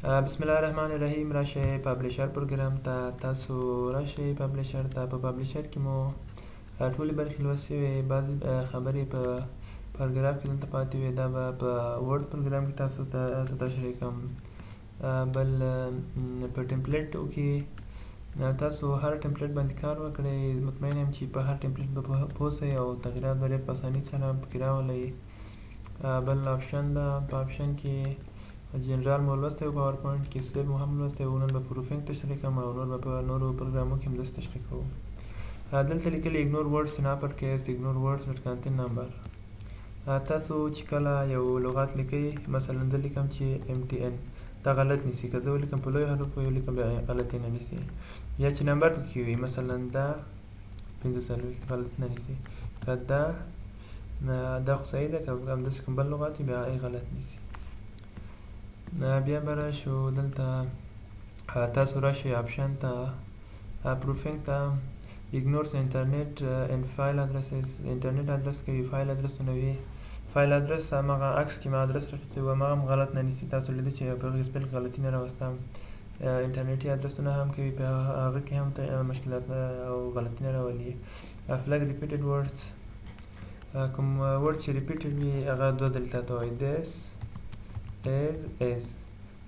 بسم الله الرحمن الرحیم. راشئ پبلیشر پروګرام ته تاسو راشئ پبلیشر ته. په پبلیشر کې مو ټولې برخې لوستې وې. بعضې خبرې په پاراګراف کې دلته پاتې وې، دا به په ورډ پروګرام کې تاسو ته تشریح کوم. بل په ټمپلیټو کې تاسو هر ټمپلیټ باندې کار وکړئ. مطمئن یم چې په هر ټمپلیټ به پوه سئ او تغییرات به ډېر په اسانۍ سره پکې راولئ. بل آپشن ده، په آپشن کې جنرال مو لوستی و، پاور پوینټ کې سیو مو هم لوستی و. نن به پروفینګ تشریح کوم او نور به په نورو پروګرامو کې هم داسې تشریح کوو. دلته لیکلي اګنور ورډز ان اپر کیس، اګنور ورډز ډټ کانټین نمبر. تاسو چې کله یو لغت لیکئ، مثلا زه لیکم چې MTN، دا غلط نیسي. که زه ولیکم په لویو حروفو ولیکم بیا غلطي نه نیسي. یا چې نمبر پکې وي، مثلا دا 45 غلط نه نیسي. که دا خو صحیح ده، که همداسې کوم بل لغت وي بیا غلط نیسي. بیا به راشو دلته تاسو راشئ آپشن ته، پروفینګ ته. ignores internet and file addresses. انټرنیټ ادرس کوي، فایل ادرسونه وي. فایل ادرس همغه عکس چې ما ادرس راخیستی و همغه هم غلط نه نیسي. تاسو لیدل چې په هغې سپیل غلطي نه راوستم. انټرنیټي ادرسونه هم کوي، په هغه کې هم مشکلات او غلطي نه راولي. flag repeated words، کوم ورډ چې ریپیټډ وي هغه دوه ځلې تاته وایي. this is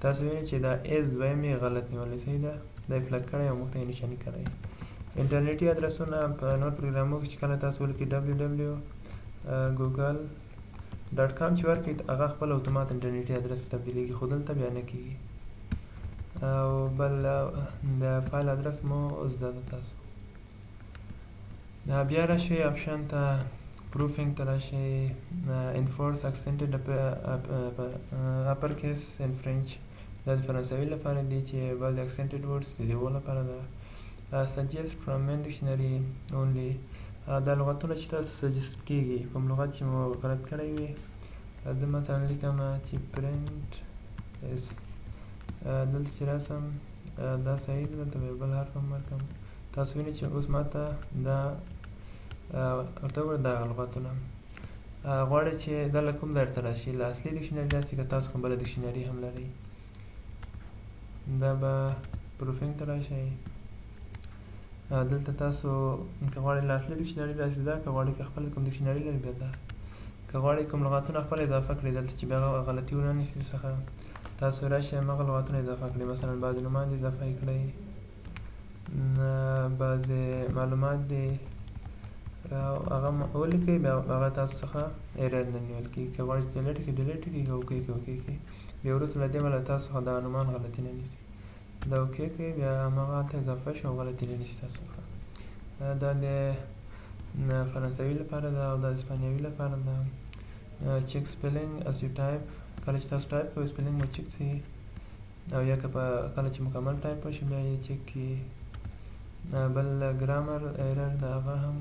تاسو وینئ چې دا is دویم یې غلط نیولی، صحیح ده، دا یې فلګ کړی او موږ ته یې نشاني کړی. انټرنیټي ادرسونه په نور پروګرامو کې چې کله تاسو ولیکئ www.google.com چې ورکړئ هغه خپل اتومات انټرنیټي ادرس تبدیلیږي، خو دلته بیا نه کېږي. او بل د فایل ادرس مو زده ده تاسو. بیا راشئ آپشن ته، پروفینګ ته راشئ. enforce accented upper case in French، دا د فرانسوي لپاره دی چې بعضې accented words د هغو لپاره ده. suggest from main dictionary only، دا لغتونه چې تاسو سجست کېږي، کوم لغت چې مو غلط کړی وي. زه مثلا لیکم چې print is، دلته چې راسم دا صحیح ده، دلته به یو بل حرف هم ورکړم. تاسو وینئ چې اوس ماته دا ورته وګوره دغه لغتونه. غواړئ چې دا له کوم ځای ته راشي، له اصلي ډکشنري راسي، که تاسو کوم بله ډکشنري هم لرئ. دا به پروفینګ ته راشئ. دلته تاسو که غواړئ له اصلي ډکشنري راسي دا، که غواړئ که خپله کوم ډکشنري لرئ بیا دا. که غواړئ کوم لغتونه خپله اضافه کړئ دلته چې بیا غلطي ونه نیسي څخه، تاسو راشئ همغه لغتونه اضافه کړئ. مثلا بعضې نومان دې اضافه یې کړئ، بعضې معلومات دې هغه ولیکئ، بیا هغه تاسو څخه ایرر نه نیول کېږي. که غواړئ چې ډیلیټ کړئ ډیلیټ یې کړئ، که اوکې کړئ اوکې کړئ. بیا وروسته له دې به له تاسو څخه دغه نومان غلطي نه نیسي. دا اوکې کړئ، بیا همغه هلته اضافه شو او غلطي نه نیسي تاسو څخه. دا د فرانسوي لپاره ده او دا د اسپانیوي لپاره ده. چیک سپیلینګ as you type، کله چې تاسو ټایپ کوئ سپیلینګ مو چیک سي، او یا که کله چې مکمل ټایپ وشي بیا یې چیک کړي. بل ګرامر ایرر د هغه هم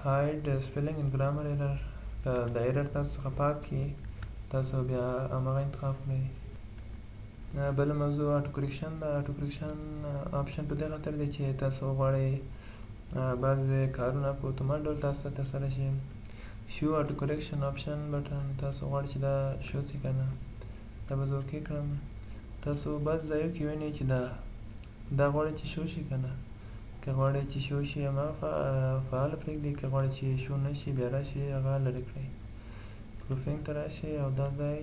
hide spelling and grammar error، که د ایرر تاسو څخه پاک کړي تاسو بیا همغه انتخاب کړئ. بله موضوع آټو کریکشن ده. آټو کریکشن آپشن په دې خاطر دی چې تاسو غواړئ بعضې کارونه په اتومات ډول تاسو ته ترسره شي. شو آټو کریکشن آپشن بټن، تاسو غواړئ چې دا شو شي که نه، دا به زه اوکې کړم. تاسو بعض ځایو کې وینئ چې دا غواړئ چې شو شي که نه. که غواړئ چې شو شي هماغه فعاله پرېږدئ، که غواړئ چې شو نه شي بیا راشئ هغه لرې کړئ. پروفینګ ته راشئ او دا ځای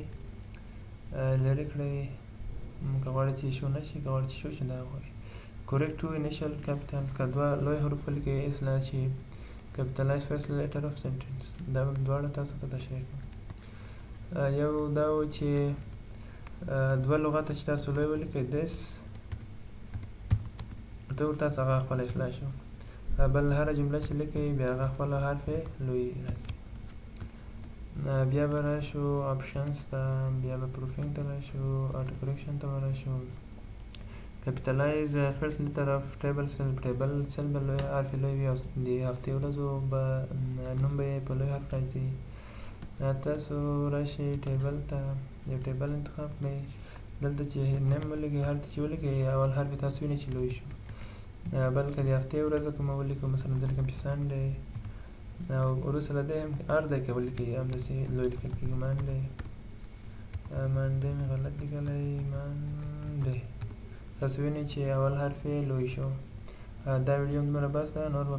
لرې کړئ. که غواړئ چې شو نه شي، که غواړئ چې شو شي دا غواړئ. correct to initial capitals، که دوه لوی حروف ولیکئ اصلاح شي. capitalize first letter of sentence، دا دواړه تاسو ته تشریح کوم. یو دا و چې دوه لغته چې تاسو لوی ولیکئ this، ورته تاسو هغه خپله اصلاح شو. بل هره جمله چې لیکئ بیا هغه خپله حرف لوی راځي. بیا به راشو آپشنز ته، بیا به پروفینګ ته راشو، آټو کریکشن ته به راشو. کپیټلایز فرست لیټر آف ټیبل سیل، ټیبل سیل به لوی حرف لوی وي او د هفتې ورځو به نوم به یې په لوی حرف راځي. تاسو راشئ ټیبل ته، یو ټیبل انتخاب کړئ. دلته چې نیم ولیکئ، هلته چې ولیکئ اول حرف یې تاسو وینئ چې لوی شو. بلکې د هفتې ورځو که مو ولیکو، مثلا زه لیکم چې سنډې، او وروسته له دې هم هر ځای کې ولیکئ همداسې لوی لیکل کېږي. منډې مې غلط لیکلی، تاسو وینئ چې اول حرف یې لوی شو. دا ویډیو هم دومره بس ده، نور به